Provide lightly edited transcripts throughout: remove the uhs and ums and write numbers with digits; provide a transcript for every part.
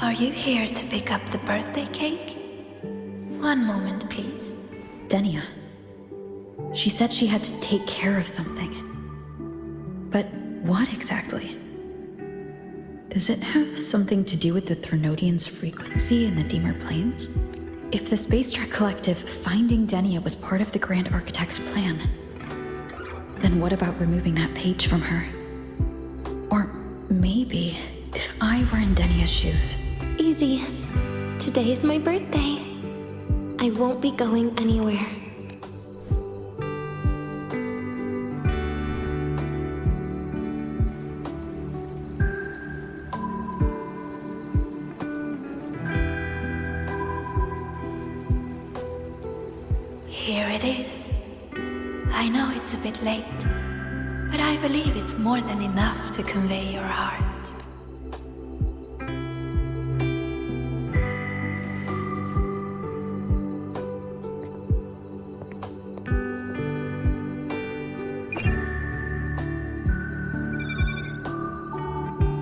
Are you here to pick up the birthday cake? One moment, please. Denia. She said she had to take care of something. But what exactly? Does it have something to do with the Threnodian's frequency in the Deemer Plains? If the Space Trek Collective finding Denia was part of the Grand Architect's plan, then what about removing that page from her? Or maybe if I were in Denia's shoes. Easy. Today is my birthday. I won't be going anywhere. Here it is. I know it's a bit late, but I believe it's more than enough to convey your heart.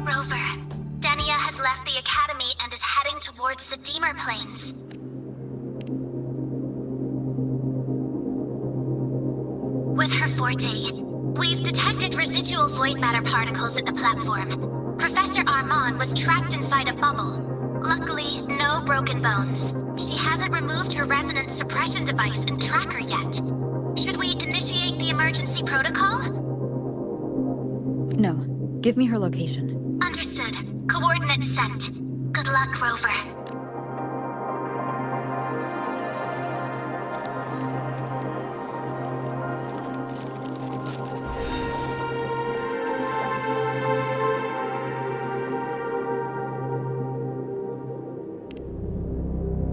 Rover, Denia has left the Academy and is heading towards the Deemer Plains. With her forte, we've detected residual void matter particles at the platform. Professor Armand was trapped inside a bubble. Luckily, no broken bones. She hasn't removed her resonance suppression device and tracker yet. Should we initiate the emergency protocol? No, give me her location. Understood. Coordinates sent. Good luck, Rover.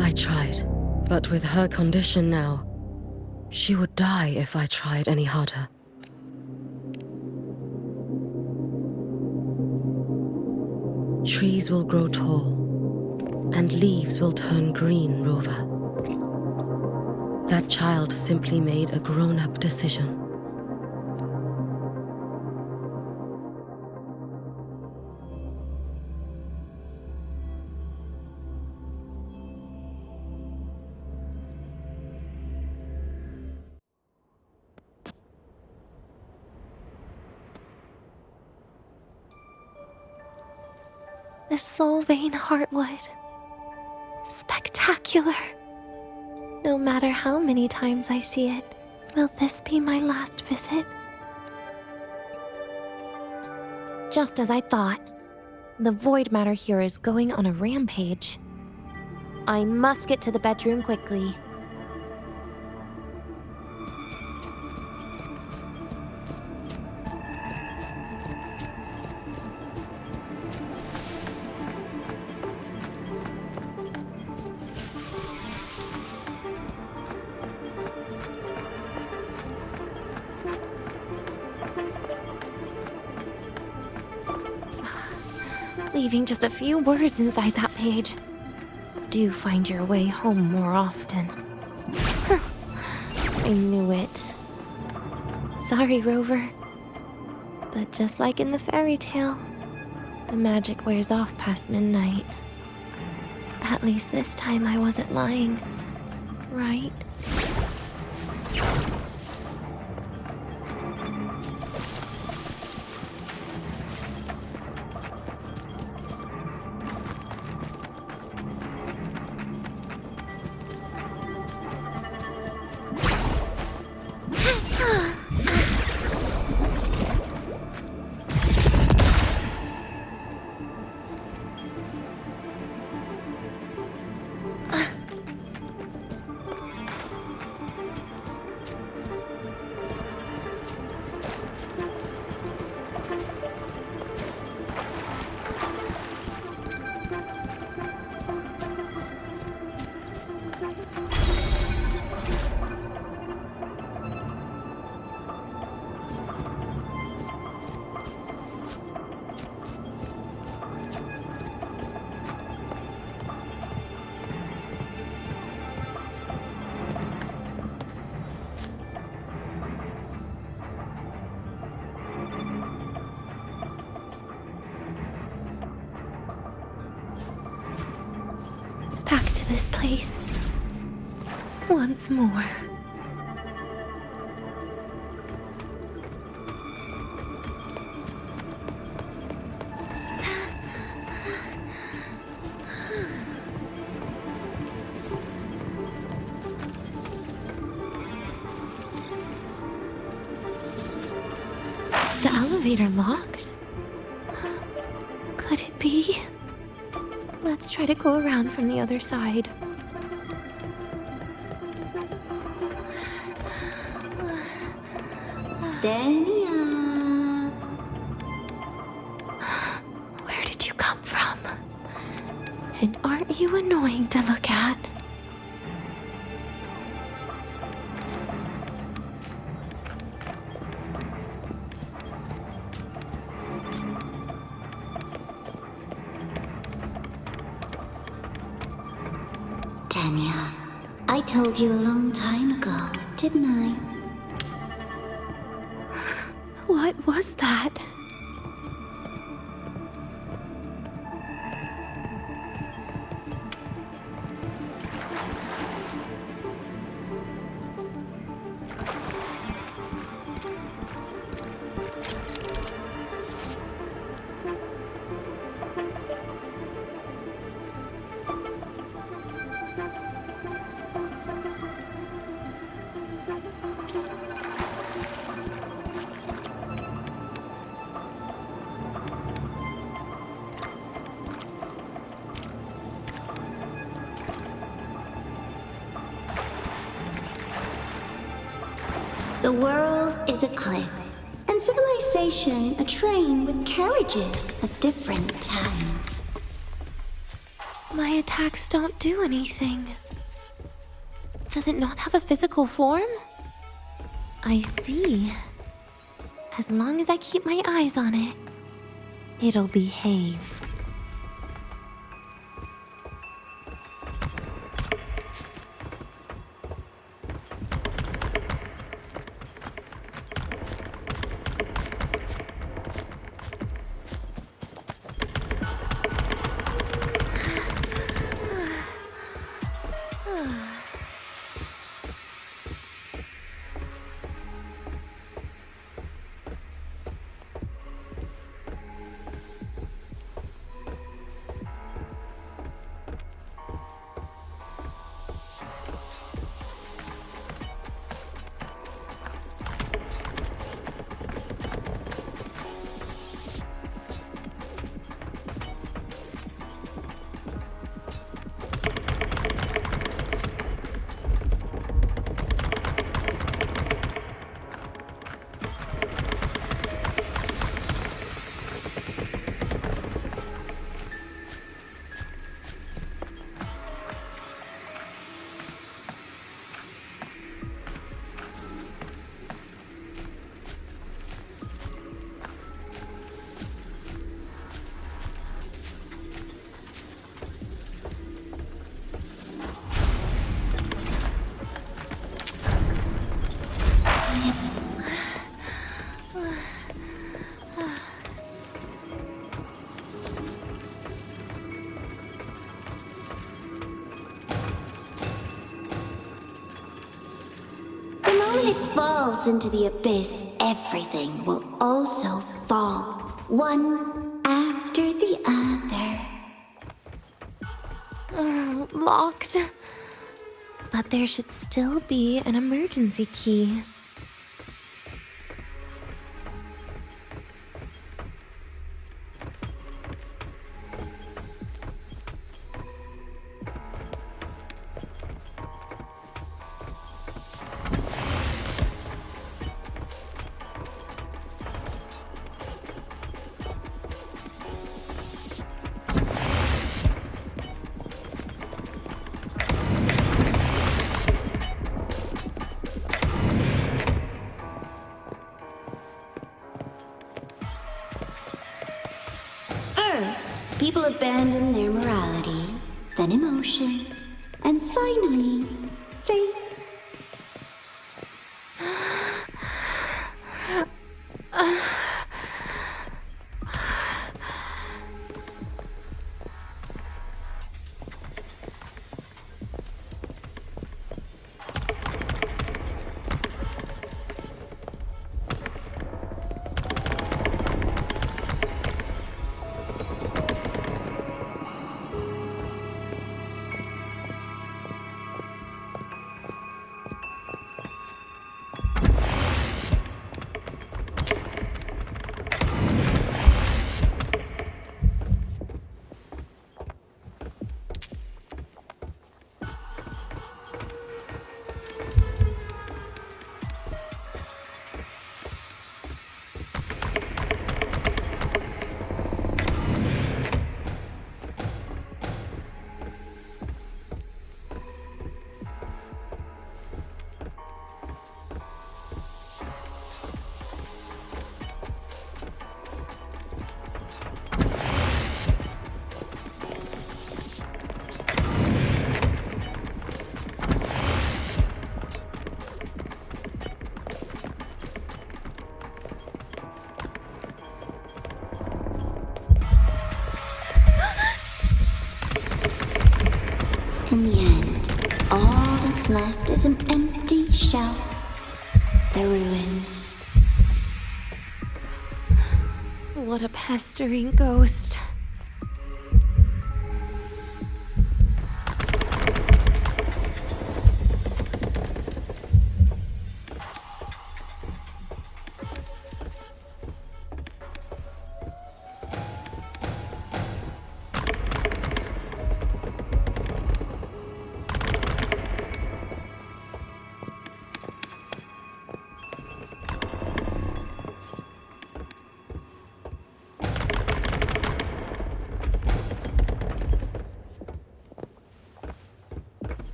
I tried, but with her condition now, she would die if I tried any harder. Trees will grow tall, and leaves will turn green, Rover. That child simply made a grown-up decision. The Solvane Heartwood. Spectacular. No matter how many times I see it, will this be my last visit? Just as I thought. The void matter here is going on a rampage. I must get to the bedroom quickly. Leaving just a few words inside that page. Do find your way home more often. I knew it. Sorry, Rover. But just like in the fairy tale, the magic wears off past midnight. At least this time I wasn't lying, right? to this place once more. Is the elevator locked? Could it be? Let's try to go around from the other side. Dania. Where did you come from? And aren't you annoying to look at? Dania, I told you a long time ago, didn't I? What was that? The world is a cliff, and civilization a train with carriages of different times. My attacks don't do anything. Does it not have a physical form? I see. As long as I keep my eyes on it, it'll behave. When it falls into the abyss, everything will also fall, one after the other. Locked. But there should still be an emergency key. First, people abandon their morality, then emotions, and finally, faith. in the end, all that's left is an empty shell. The ruins. What a pestering ghost.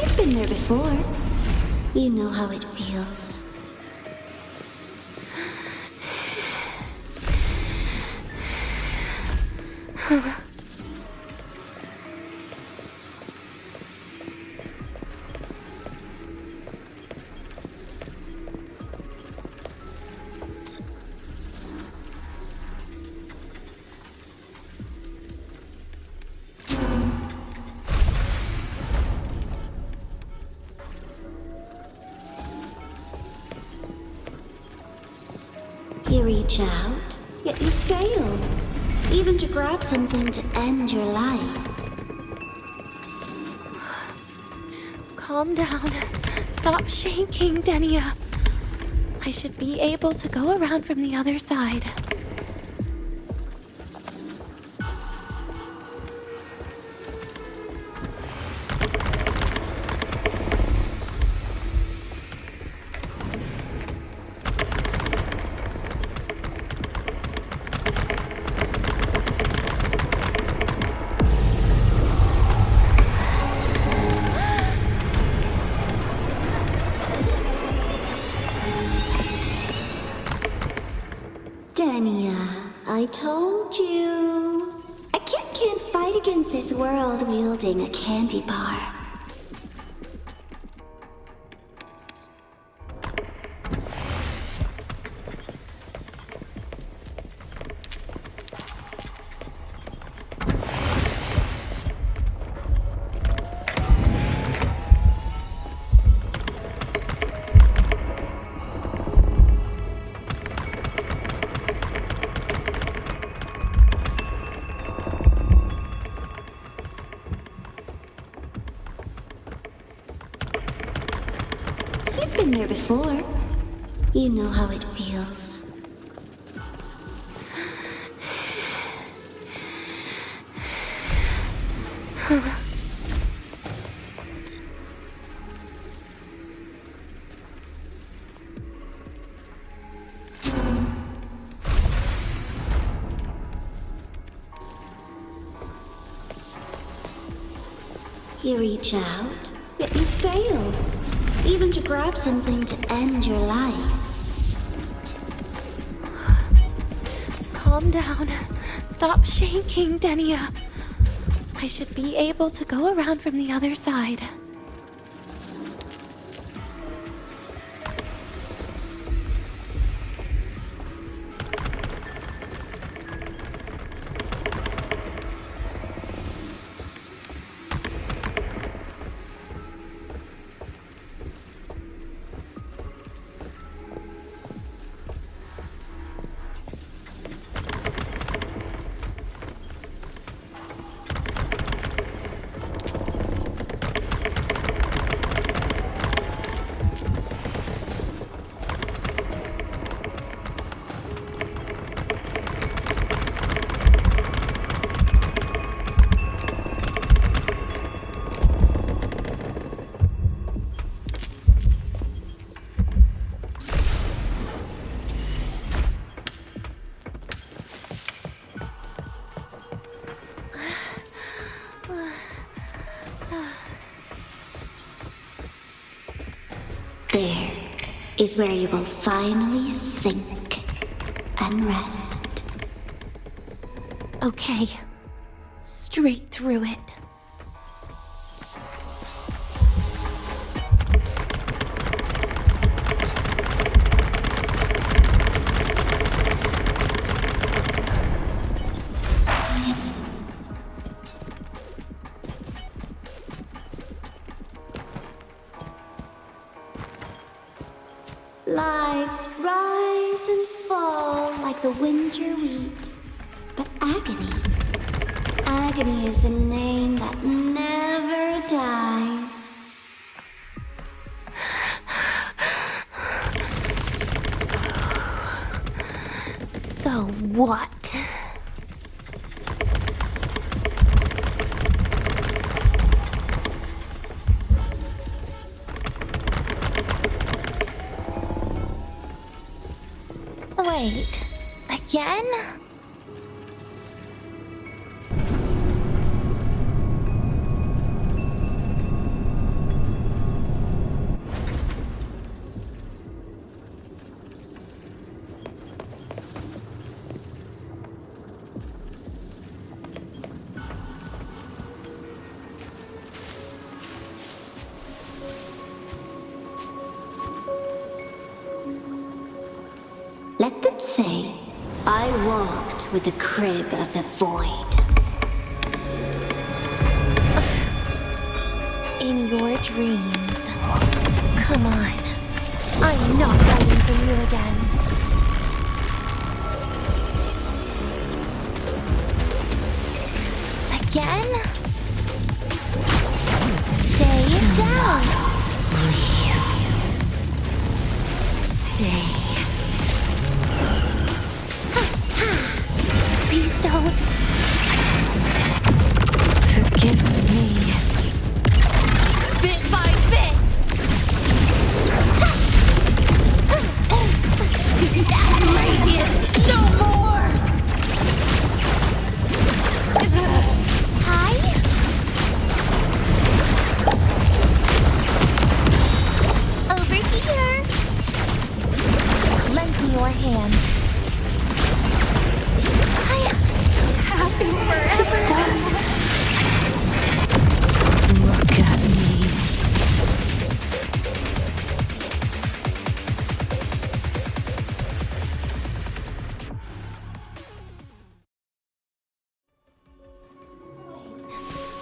You've been there before. You know how it feels. You reach out, yet you fail. Even to grab something to end your life. Calm down. Stop shaking, Denia. I should be able to go around from the other side. Denia, I told you. A kid can't fight against this world wielding a candy bar. You've been there before. You know how it feels. You reach out, yet you fail. Even to grab something to end your life. Calm down. Stop shaking, Denia. I should be able to go around from the other side. is where you will finally sink and rest. Okay. Straight through it. Lives rise and fall like the winter wheat. But agony is the name that never dies. So what? Wait, again? Let them say, I walked with the crib of the void. In your dreams. Come on. I'm not running from you again. Again? Stay down. Stay. Please don't. Forgive me. Bit by bit. Radiance, no more. Hi. Over here. Lend me your hand. Happy forever. Don't. Look at me.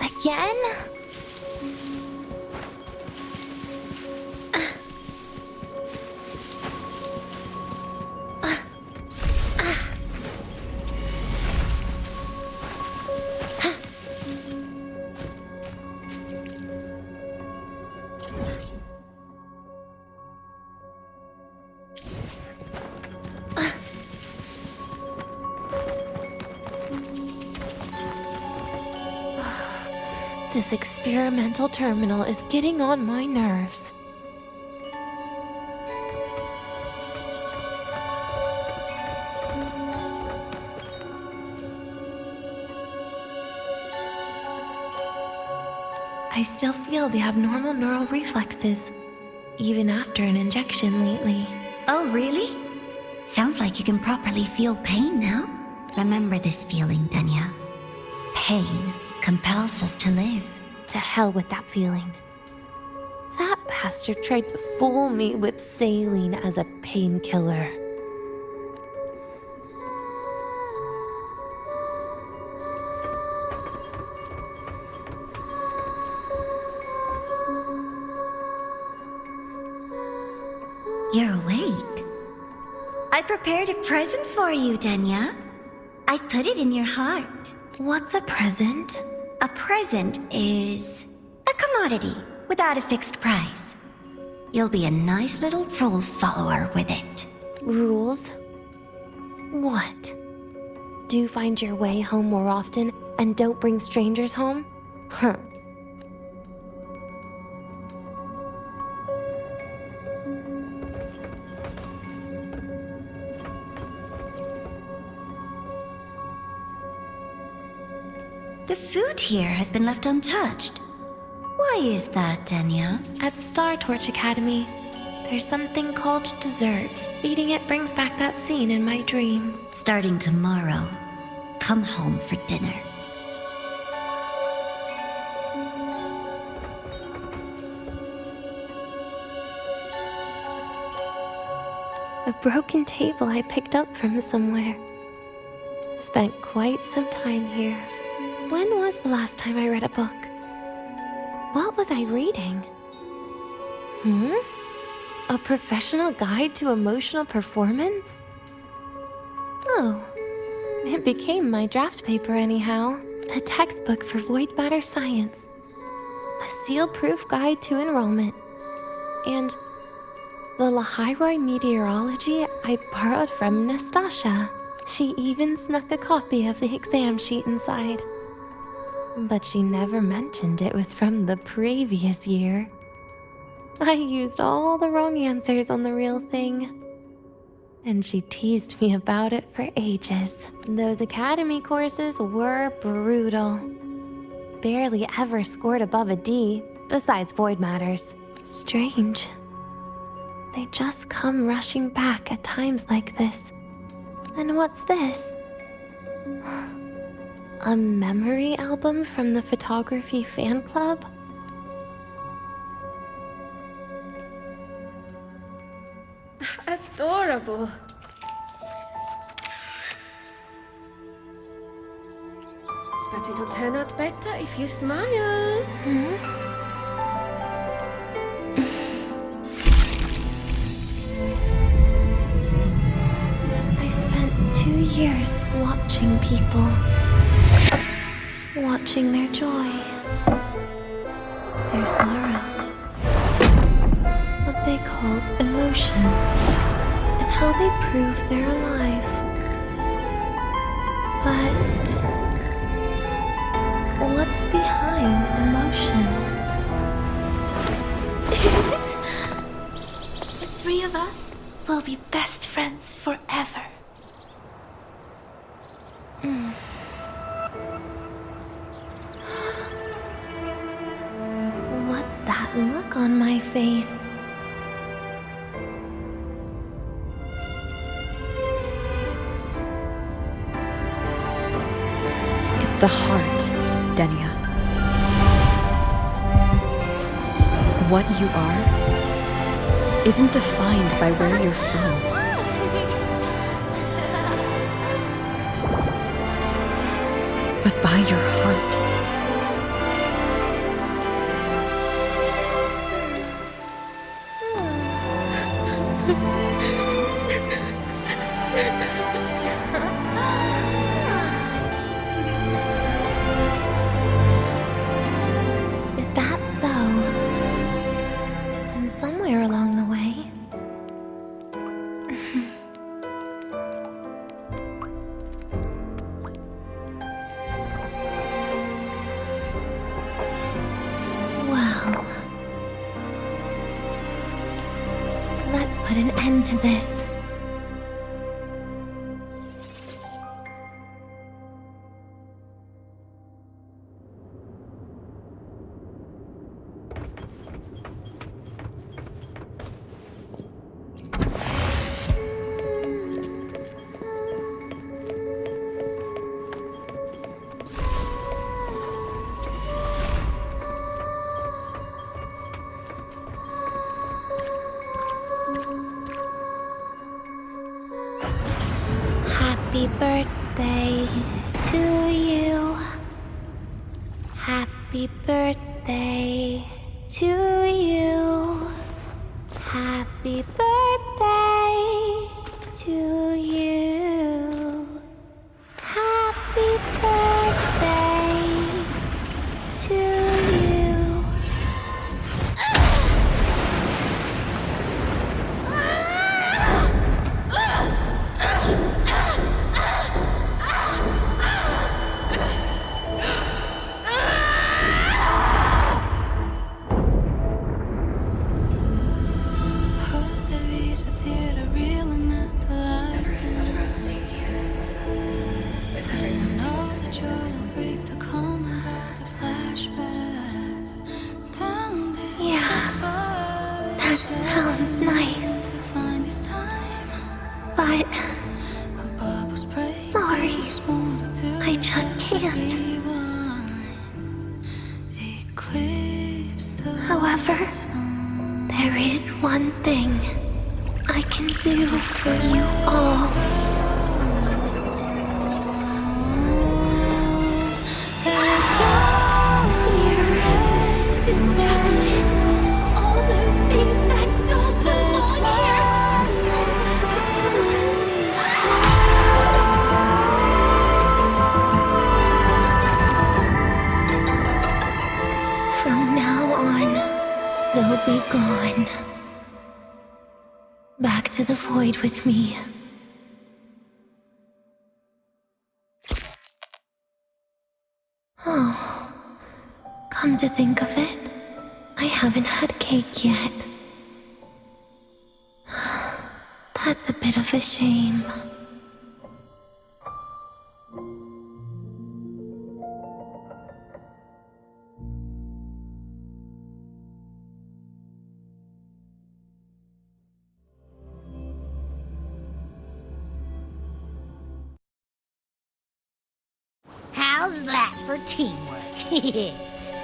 Again? This experimental terminal is getting on my nerves. I still feel the abnormal neural reflexes, even after an injection lately. Oh, really? Sounds like you can properly feel pain now. Remember this feeling, Danya. Pain compels us to live. To hell with that feeling. That bastard tried to fool me with saline as a painkiller. You're awake. I prepared a present for you, Danya. I put it in your heart. What's a present? A present is a commodity without a fixed price. You'll be a nice little rule follower with it. Rules? What? Do you find your way home more often and don't bring strangers home? Huh. The food here has been left untouched. Why is that, Danya? At Star Torch Academy, There's something called dessert. Eating it brings back that scene in my dream. Starting tomorrow, come home for dinner. A broken table I picked up from somewhere. Spent quite some time here. When was the last time I read a book? What was I reading? A professional guide to emotional performance? Oh, it became my draft paper anyhow. A textbook for void matter science. A seal-proof guide to enrollment. And the Lahairoi meteorology I borrowed from Nastasha. She even snuck a copy of the exam sheet inside. But she never mentioned it was from the previous year. I used all the wrong answers on the real thing. And she teased me about it for ages. Those academy courses were brutal. Barely ever scored above a D, besides void matters. Strange. They just come rushing back at times like this. And what's this? A memory album from the photography fan club? Adorable. But it'll turn out better if you smile. I spent 2 years watching people. Watching their joy. Their sorrow. What they call emotion is how they prove they're alive. But what's behind emotion? The three of us will be best friends forever. What's that look on my face? It's the heart, Denia. What you are isn't defined by where you're from. But by your heart. Is that so? Then somewhere along the way. Well, let's put an end to this. Happy birthday to you. Happy birthday to you. Happy birthday to you. Happy birthday to you. I just can't. However, there is one thing I can do for you all. Destruction. All those things that don't belong here. From now on, they'll be gone. Back to the void with me. Oh, come to think of it, I haven't had cake yet. That's a bit of a shame. How's that for teamwork?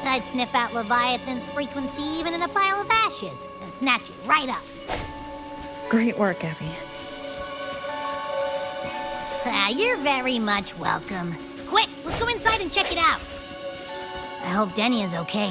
I'd sniff out Leviathan's frequency even in a pile of ashes and snatch it right up. Great work, Abby. You're very much welcome. Quick, let's go inside and check it out. I hope Denny is okay.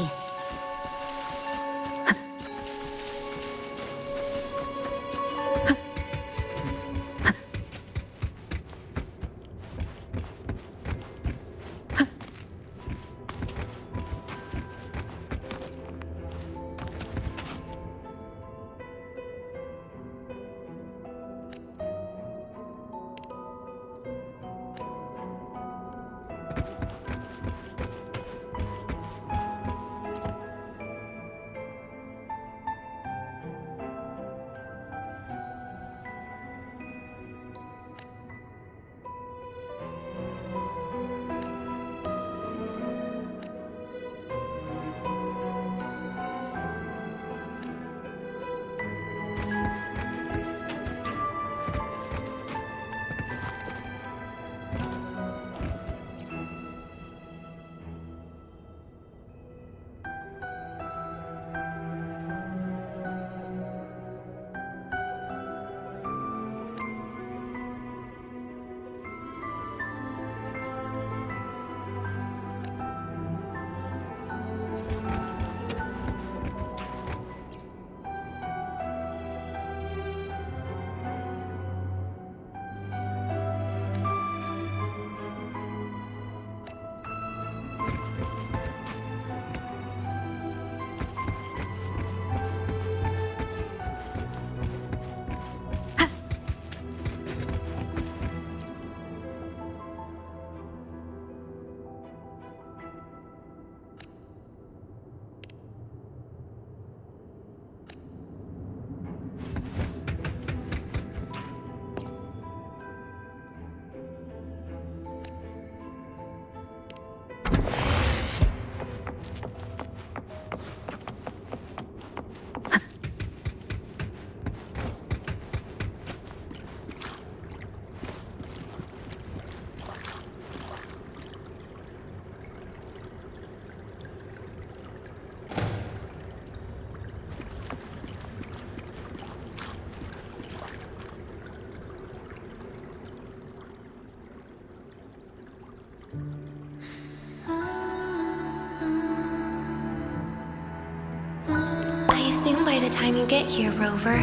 I assume by the time you get here, Rover,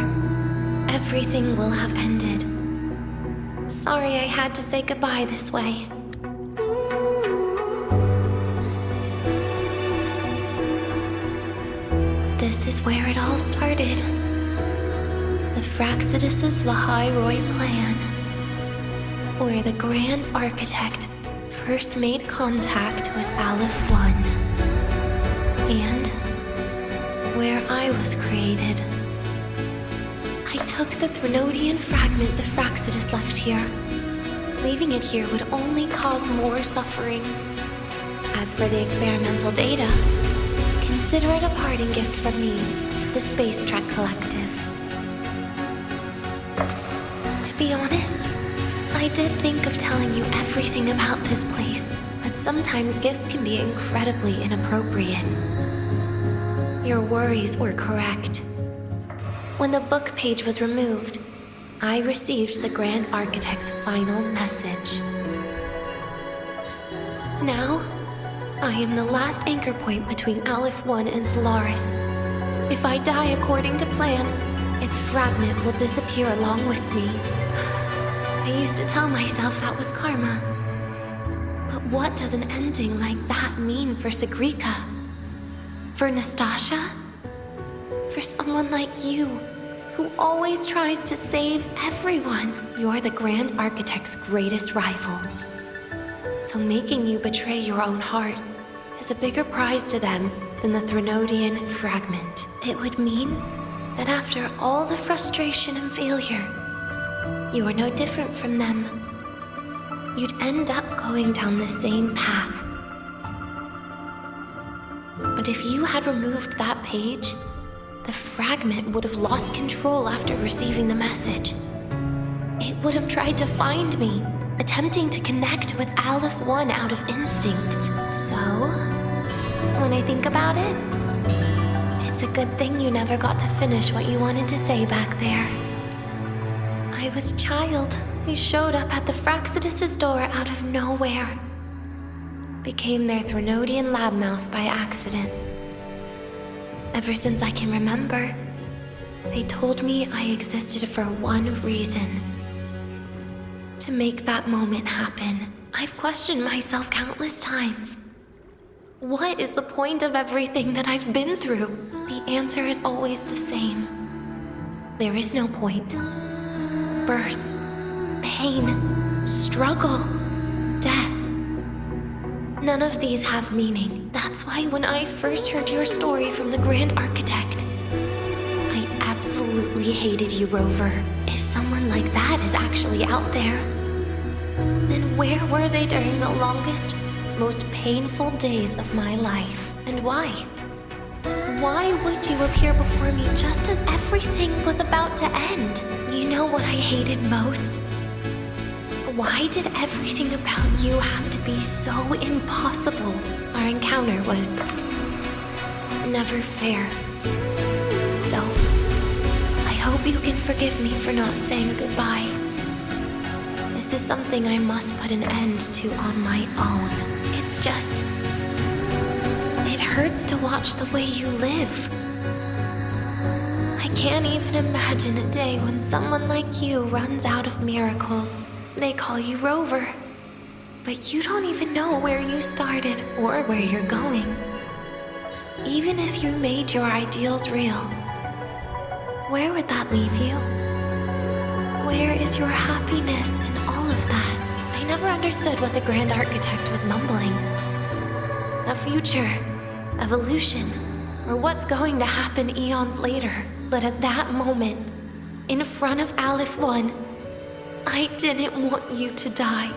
everything will have ended. Sorry I had to say goodbye this way. This is where it all started. The Fraxidus' Lahai-Roy plan, where the Grand Architect first made contact with Aleph One, and where I was created. I took the Threnodian fragment the Fraxidus left here. Leaving it here would only cause more suffering. As for the experimental data, consider it a parting gift from me to the Space Trek Collective. To be honest, I I did think of telling you everything about this place, but sometimes gifts can be incredibly inappropriate. Your worries were correct. When the book page was removed, I received the Grand Architect's final message. Now, I am the last anchor point between Aleph 1 and Solaris. If I die according to plan, its fragment will disappear along with me. I used to tell myself that was karma. But what does an ending like that mean for Sigrika? For Nastasha? For someone like you, who always tries to save everyone? You're the Grand Architect's greatest rival. So making you betray your own heart is a bigger prize to them than the Threnodian fragment. It would mean that after all the frustration and failure, you are no different from them. You'd end up going down the same path. But if you had removed that page, the fragment would have lost control after receiving the message. It would have tried to find me, attempting to connect with Aleph 1 out of instinct. So, when I think about it, it's a good thing you never got to finish what you wanted to say back there. I was a child who showed up at the Fraxidus' door out of nowhere. Became their Threnodian lab mouse by accident. Ever since I can remember, they told me I existed for one reason. To make that moment happen. I've questioned myself countless times. What is the point of everything that I've been through? The answer is always the same. There is no point. Birth, pain, struggle, death. None of these have meaning. That's why when I first heard your story from the Grand Architect, I absolutely hated you, Rover. If someone like that is actually out there, then where were they during the longest, most painful days of my life? And why? Why would you appear before me just as everything was about to end? You know what I hated most? Why did everything about you have to be so impossible? Our encounter was never fair. So, I hope you can forgive me for not saying goodbye. This is something I must put an end to on my own. It's just... it hurts to watch the way you live. I can't even imagine a day when someone like you runs out of miracles. They call you Rover, but you don't even know where you started or where you're going. Even if you made your ideals real, where would that leave you? Where is your happiness in all of that? I never understood what the Grand Architect was mumbling. A future, evolution, or what's going to happen eons later. But at that moment, in front of Aleph 1, I didn't want you to die.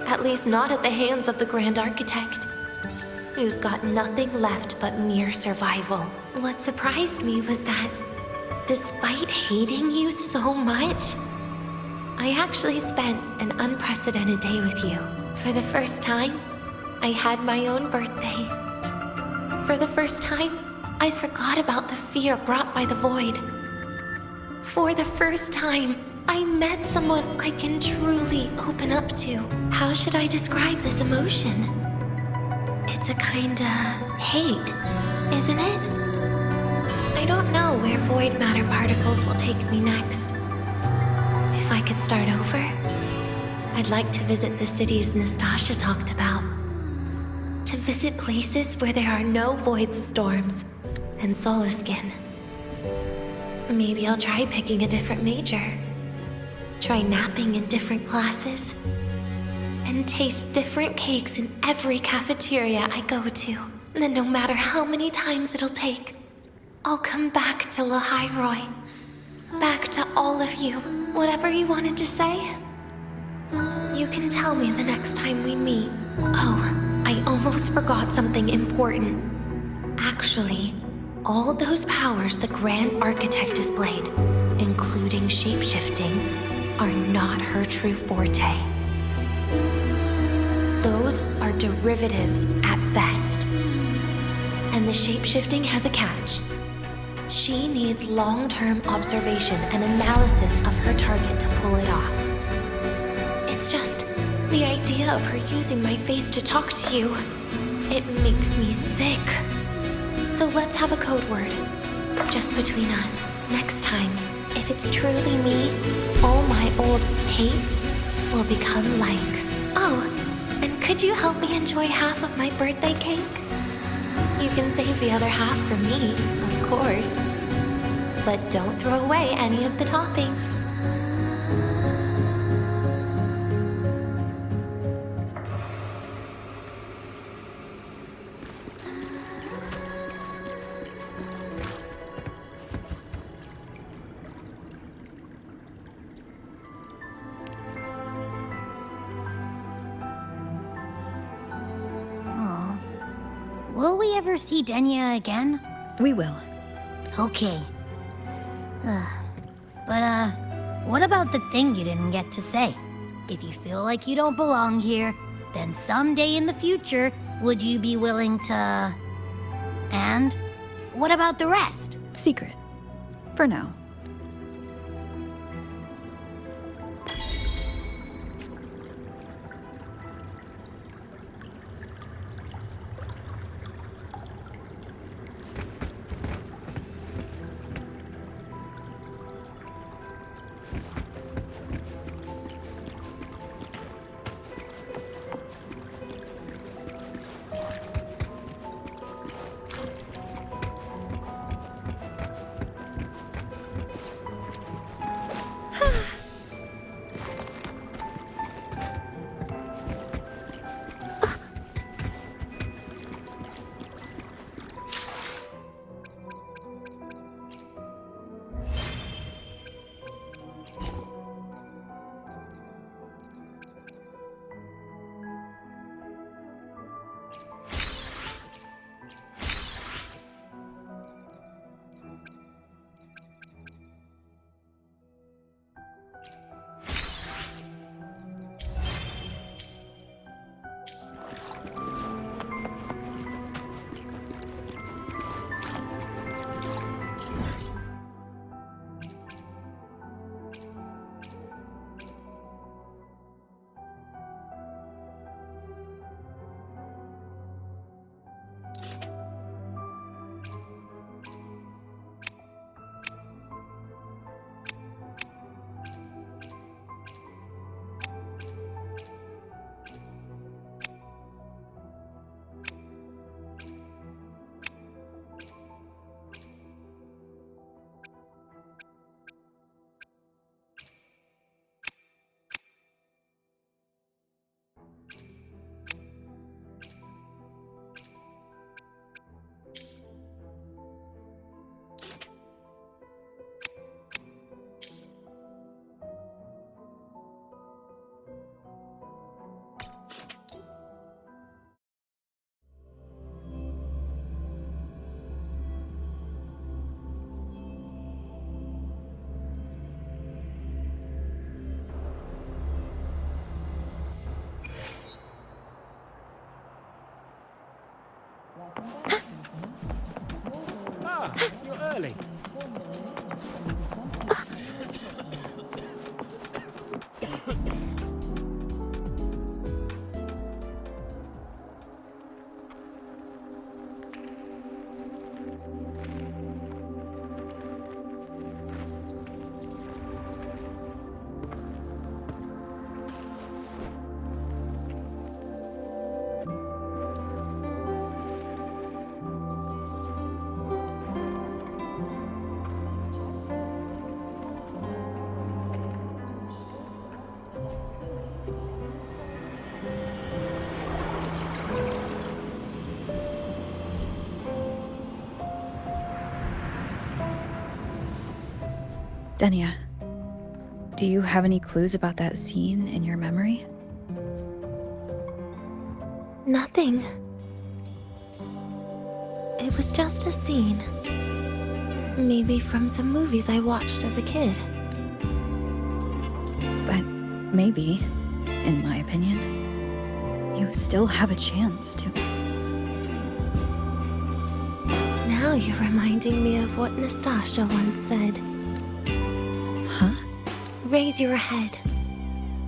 At least not at the hands of the Grand Architect, who's got nothing left but mere survival. What surprised me was that, despite hating you so much, I actually spent an unprecedented day with you. For the first time, I had my own birthday. For the first time, I forgot about the fear brought by the void. For the first time, I met someone I can truly open up to. How should I describe this emotion? It's a kinda hate, isn't it? I don't know where void matter particles will take me next. If I could start over, I'd like to visit the cities Nastasha talked about. To visit places where there are no void storms and Solaskin. Maybe I'll try picking a different major. Try napping in different classes, and taste different cakes in every cafeteria I go to. Then no matter how many times it'll take, I'll come back to Lahairoi. Back to all of you. Whatever you wanted to say, you can tell me the next time we meet. Oh, I almost forgot something important. Actually, all those powers the Grand Architect displayed, including shapeshifting, are not her true forte. Those are derivatives at best. And the shape-shifting has a catch. She needs long-term observation and analysis of her target to pull it off. It's just the idea of her using my face to talk to you. It makes me sick. So let's have a code word. Just between us. Next time, if it's truly me, all my old hates will become likes. Oh, and could you help me enjoy half of my birthday cake? You can save the other half for me, of course. But don't throw away any of the toppings. Will we ever see Denya again? We will. Okay. But, what about the thing you didn't get to say? If you feel like you don't belong here, then someday in the future, would you be willing to... And what about the rest? Secret. For now. You're early. Denya, do you have any clues about that scene in your memory? Nothing. It was just a scene. Maybe from some movies I watched as a kid. Maybe, in my opinion, you still have a chance to. Now you're reminding me of what Nastasha once said. Huh? Raise your head.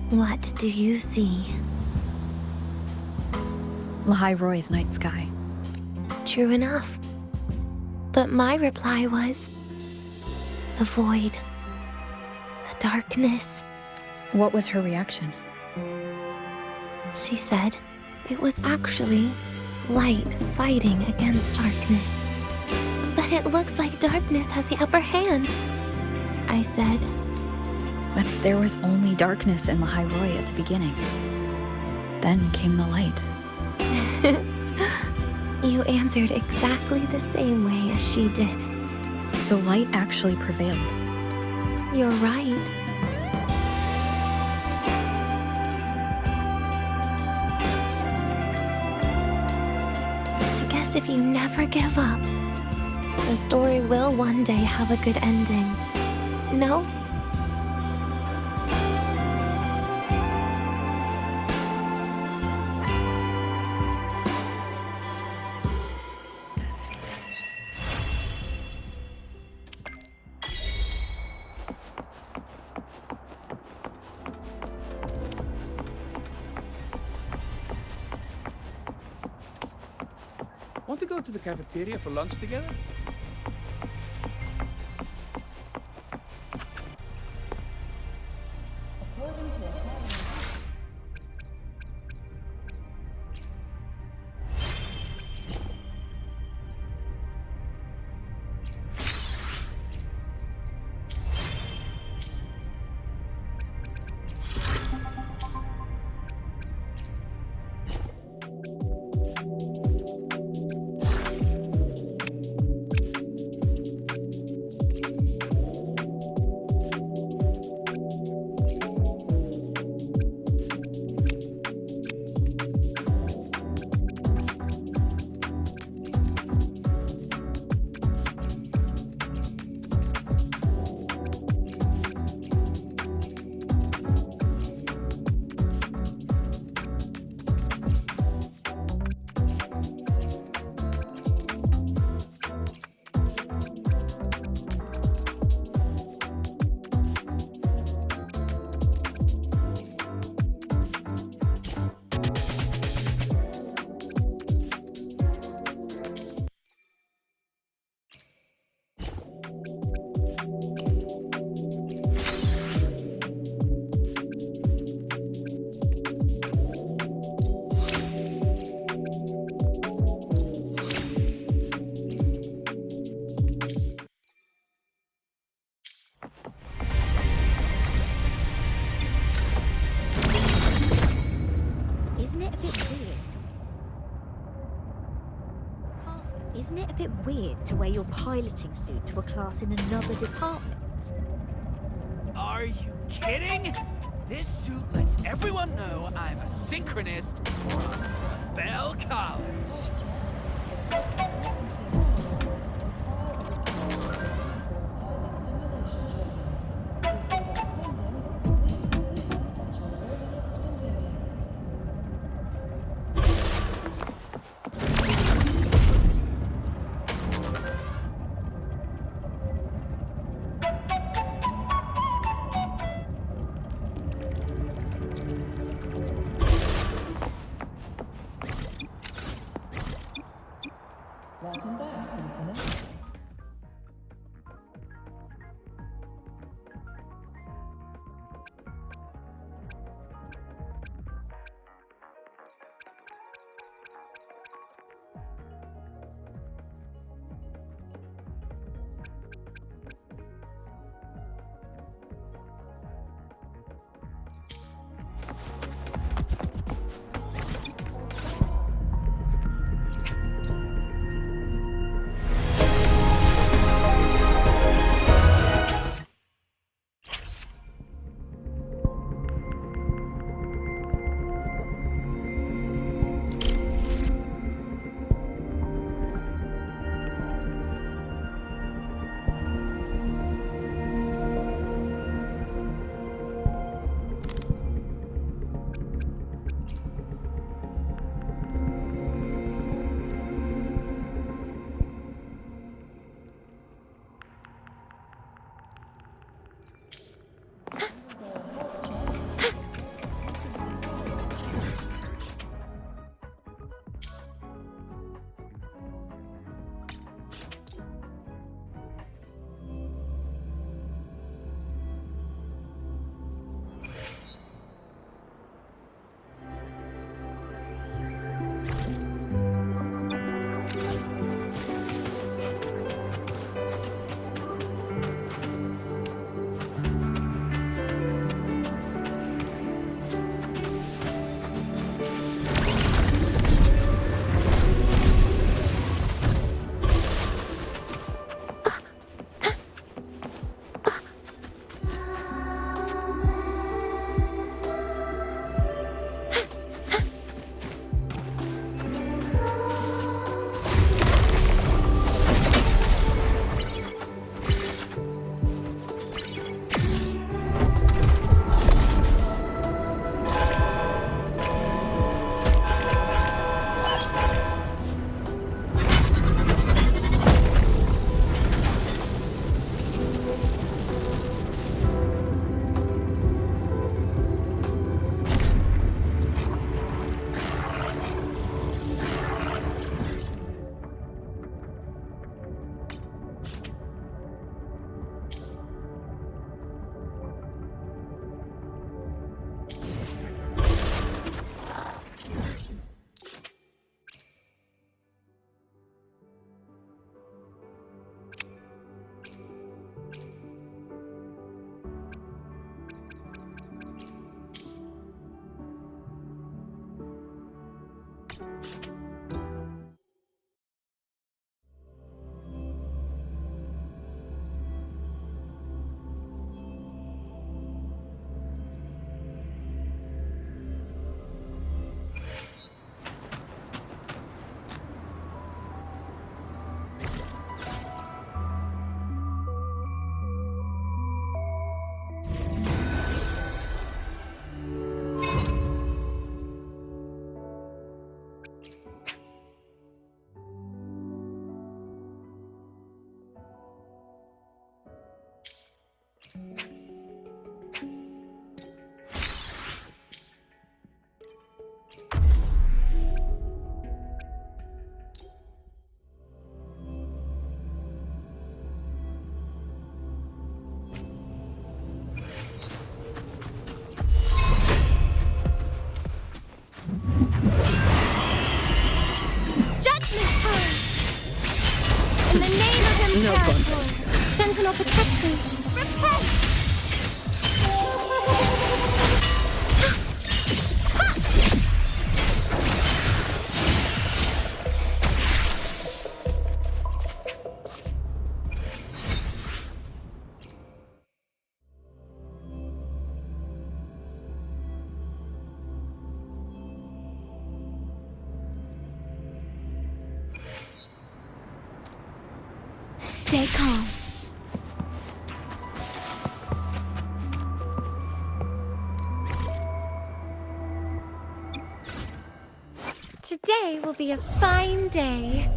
What do you see? Lahai-Roy's night sky. True enough. But my reply was... the void. The darkness. What was her reaction? She said it was actually light fighting against darkness. But it looks like darkness has the upper hand. I said, But there was only darkness in Lahai-Roy at the beginning. Then came the light. you answered exactly the same way as she did. So light actually prevailed. You're right. I guess if you never give up, the story will one day have a good ending. No? Want to go to the cafeteria for lunch together? Isn't it a bit weird to wear your piloting suit to a class in another department? Are you kidding? This suit lets everyone know I'm a synchronist from Bell College. Judgment time! In the name of Imperator, Sentinel Protectors, repent! Stay calm. Today will be a fine day.